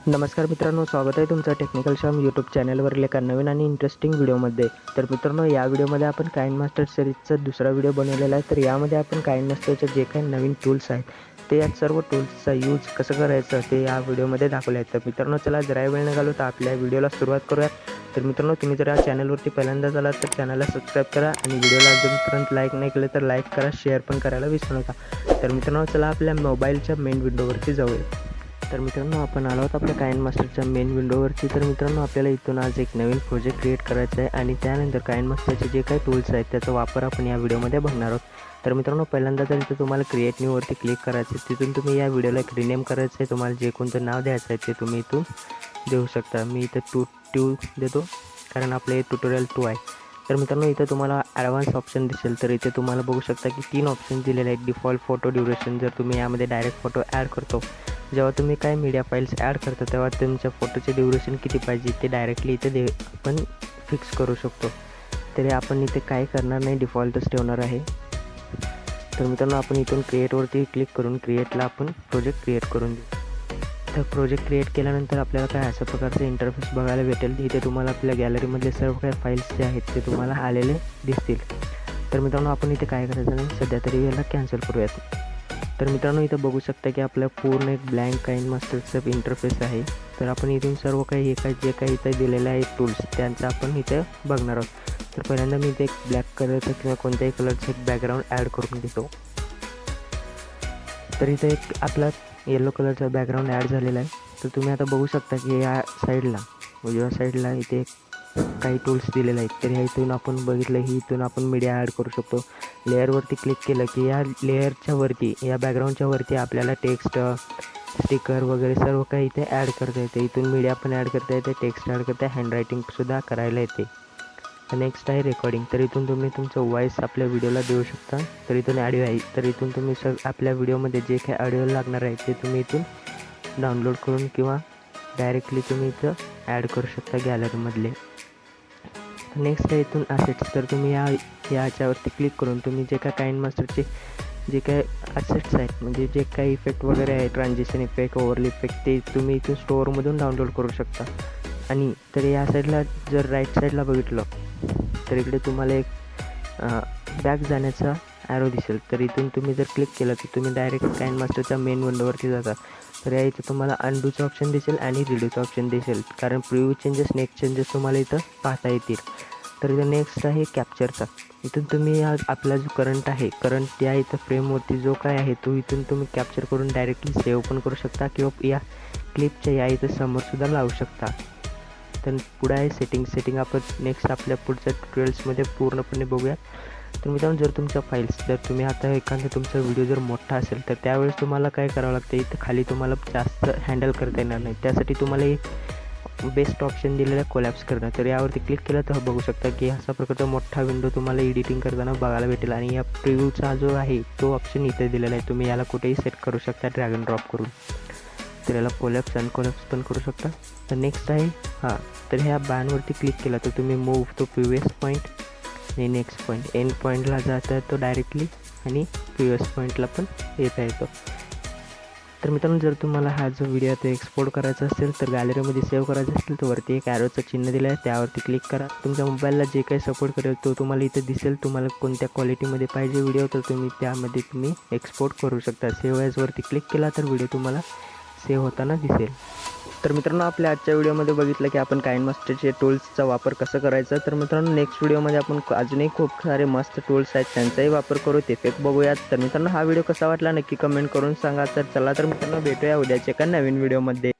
नमस्कार मित्रांनो, स्वागत आहे तुमचं टेक्निकल शाम यूट्यूब चॅनलवरील एका नवीन आणि इंटरेस्टिंग व्हिडिओमध्ये। तर मित्रांनो, या व्हिडिओमध्ये आपण काइनमास्टर सिरीजचा दुसरा व्हिडिओ बनवलेला आहे। तर यामध्ये आपण काइनमास्टरचे जे काही नवीन टूल्स आहेत ते या सर्व टूल्सचा यूज कसं करायचं ते या व्हिडिओमध्ये दाखवले आहेत। तर मित्रांनो, चला जरा वेळ न घालवता आपल्या व्हिडिओला सुरुवात करूयात। तर मित्रांनो, तुम्ही जर या चॅनलवरती पहिल्यांदाच आलात तर चॅनलला सबस्क्राईब करा आणि व्हिडिओला अजूनपर्यंत लाईक नाही केलं तर लाईक करा, शेअर पण करायला विसरू नका। तर मित्रांनो, चला आपल्या मोबाईलच्या मेन विंडोवरती जाऊया। तर मित्रांनो, आपण आलो आहोत आपल्या काइनमास्टरच्या मेन विंडोवरती। तर मित्रांनो, आपल्याला इथून आज एक नवीन प्रोजेक्ट क्रिएट करायचा आहे आणि त्यानंतर काइनमास्टरचे जे काही टूल्स आहेत त्याचा वापर आपण या व्हिडिओमध्ये बघणार आहोत। तर मित्रांनो, पहिल्यांदा तर इथं तुम्हाला क्रिएट न्यूवरती क्लिक करायचं आहे। तिथून तुम्ही या व्हिडिओला एक रिनेम करायचं आहे। तुम्हाला जे कोणतं नाव द्यायचं आहे ते तुम्ही इथून देऊ शकता। मी इथं टू देतो कारण आपलं हे ट्युटोरियल 2 आहे। तर मित्रांनो, इथं तुम्हाला ॲडव्हान्स ऑप्शन दिसेल। तर इथे तुम्हाला बघू शकता की 3 ऑप्शन दिलेले आहेत। डिफॉल्ट फोटो ड्युरेशन, जर तुम्ही यामध्ये डायरेक्ट फोटो ॲड करतो, जेव्हा तुम्ही काय मीडिया फाईल्स ॲड करता तेव्हा तुमच्या फोटोचे ड्युरेशन किती पाहिजे ते डायरेक्टली इथे आपण फिक्स करू शकतो। तरी आपण इथे काय करणार नाही, डिफॉल्टच ठेवणार आहे। तर मित्रांनो, आपण इथून क्रिएटवरती क्लिक करून क्रिएटला आपण प्रोजेक्ट क्रिएट करून देऊ। तर प्रोजेक्ट क्रिएट केल्यानंतर आपल्याला काय अशा प्रकारचं इंटरफेस बघायला भेटेल। इथे तुम्हाला आपल्या गॅलरीमधले सर्व काही फाईल्स जे आहेत ते तुम्हाला आलेले दिसतील। तर मित्रांनो, आपण इथे काय करायचं नाही, सध्या तरी याला कॅन्सल करूयात। तर मित्रांनो, इथं बघू शकता की आपल्या पूर्ण एक ब्लँक काइनमास्टरचं इंटरफेस आहे। तर आपण इथून सर्व काही जे काही इथं दिलेलं आहे टूल्स त्यांचा आपण इथे बघणार आहोत। तर पहिल्यांदा मी इथे एक ब्लॅक कलरचं किंवा कोणत्याही कलरचं एक बॅकग्राऊंड ॲड करून घेतो। तर इथे एक आपला येलो कलरचा बॅकग्राऊंड ॲड झालेला आहे। तर तुम्ही आता बघू शकता की या साईडला उजव्या साईडला इथे काही टूल्स दिलेले आहेत। तर ह्या इथून आपण बघितलं ही इथून आपण मीडिया ॲड करू शकतो। लेअरवरती क्लिक केलं की या लेअरच्या वरती या बॅकग्राऊंडच्या वरती आपल्याला टेक्स्ट, स्टिकर वगैरे सर्व काही इथे ॲड करता येते। इथून मीडिया पण ॲड करता येते, टेक्स्ट ॲड करता, हँडरायटिंगसुद्धा करायला येते। नेक्स्ट आहे रेकॉर्डिंग। तर इथून तुम्ही तुमचं व्हॉईस आपल्या व्हिडिओला देऊ शकता। तर इथून ऑडिओ आहे, तर इथून तुम्ही आपल्या व्हिडिओमध्ये जे काही ऑडिओ लागणार आहे ते तुम्ही इथून डाउनलोड करून किंवा डायरेक्टली तुम्ही इथं ॲड करू शकता गॅलरीमधले। नेक्स्ट आहे इथून असेट्स। तर तुम्ही याच्यावरती क्लिक करून तुम्ही जे काय काइनमास्टरचे जे काही असेट्स आहेत, म्हणजे जे काही इफेक्ट वगैरे आहे, ट्रान्झिशन इफेक्ट, ओव्हरले इफेक्ट, ते तुम्ही इथून स्टोअरमधून डाउनलोड करू शकता। आणि तर या साईडला जर राईट साईडला बघितलं तर इकडे तुम्हाला एक बॅक जाण्याचा ॲरो दिसेल। तर इथून तुम्ही जर क्लिक केलं तर तुम्ही डायरेक्ट काइनमास्टरच्या मेन विंडोवरती जाता। तर या इथं तुम्हाला अनडूचं ऑप्शन दिसेल आणि रिड्यूचं ऑप्शन दिसेल, कारण प्रिव्ह्यू चेंजेस, नेक्स्ट चेंजेस तुम्हाला इथं पाहता येतील। तर इथं नेक्स्ट आहे कॅप्चरचा। इथून तुम्ही आपला जो करंट या इथं फ्रेमवरती जो काय आहे तो इथून तुम्ही कॅप्चर करून डायरेक्टली सेव्ह पण करू शकता किंवा या क्लिपच्या या इथं समोरसुद्धा लावू शकता। तर पुढे आहे सेटिंग आपण नेक्स्ट आपल्या पुढच्या ट्युटोरियल्समध्ये पूर्णपणे बघूया। तर मित्रांनो, जर तुमच्या फाईल्स जर तुम्ही आता एखादा तुमचा व्हिडिओ जर मोठा असेल तर त्यावेळेस तुम्हाला काय करावं लागतं, इथं खाली तुम्हाला जास्त हँडल करता येणार नाही, त्यासाठी तुम्हाला एक बेस्ट ऑप्शन दिलेला आहे कोलॅप्स करणं। तर यावरती क्लिक केलं तर बघू शकता की असा प्रकारचा मोठा विंडो तुम्हाला एडिटिंग करताना बघायला भेटेल। आणि या प्रिव्ह्यूचा जो आहे तो ऑप्शन इथे दिलेला आहे, तुम्ही याला कुठेही सेट करू शकता ड्रॅग अँड ड्रॉप करून। तर याला कोलॅप्स अनकोलॅप्स पण करू शकता। तर नेक्स्ट आहे तर ह्या बॅनवरती क्लिक केला तर तुम्ही मूव्ह तो प्रिव्हियस पॉईंट आणि नेक्स्ट पॉईंट, एंड पॉईंटला जाता येतो डायरेक्टली आणि प्रिव्हियस पॉईंटला पण येता येतो। तर मित्रांनो, जर तुम्हाला हा जो व्हिडिओ तो एक्सपोर्ट करायचा असेल तर गॅलरीमध्ये सेव्ह करायचा असेल तर वरती एक ॲरोचं चिन्ह दिलं आहे, त्यावरती क्लिक करा। तुमच्या मोबाईलला जे काही सपोर्ट करेल तो तुम्हाला इथे दिसेल। तुम्हाला कोणत्या क्वालिटीमध्ये पाहिजे व्हिडिओ तर तुम्ही त्यामध्ये तुम्ही एक्सपोर्ट करू शकता। सेव्ह ॲजवरती क्लिक केला तर व्हिडिओ तुम्हाला सेव्ह होताना दिसेल। तर मित्रांनो, आपल्या आजच्या व्हिडिओमध्ये बघितलं की आपण काइनमास्टरचे टूल्सचा वापर कसं करायचा। तर मित्रांनो, नेक्स्ट व्हिडिओमध्ये आपण अजूनही खूप सारे मस्त टूल्स आहेत त्यांचाही वापर करू, ते इफेक्ट बघूयात। तर मित्रांनो, हा व्हिडिओ कसा वाटला नक्की कमेंट करून सांगा। तर चला तर मित्रांनो, भेटूया उद्याच्या एका नवीन व्हिडिओमध्ये।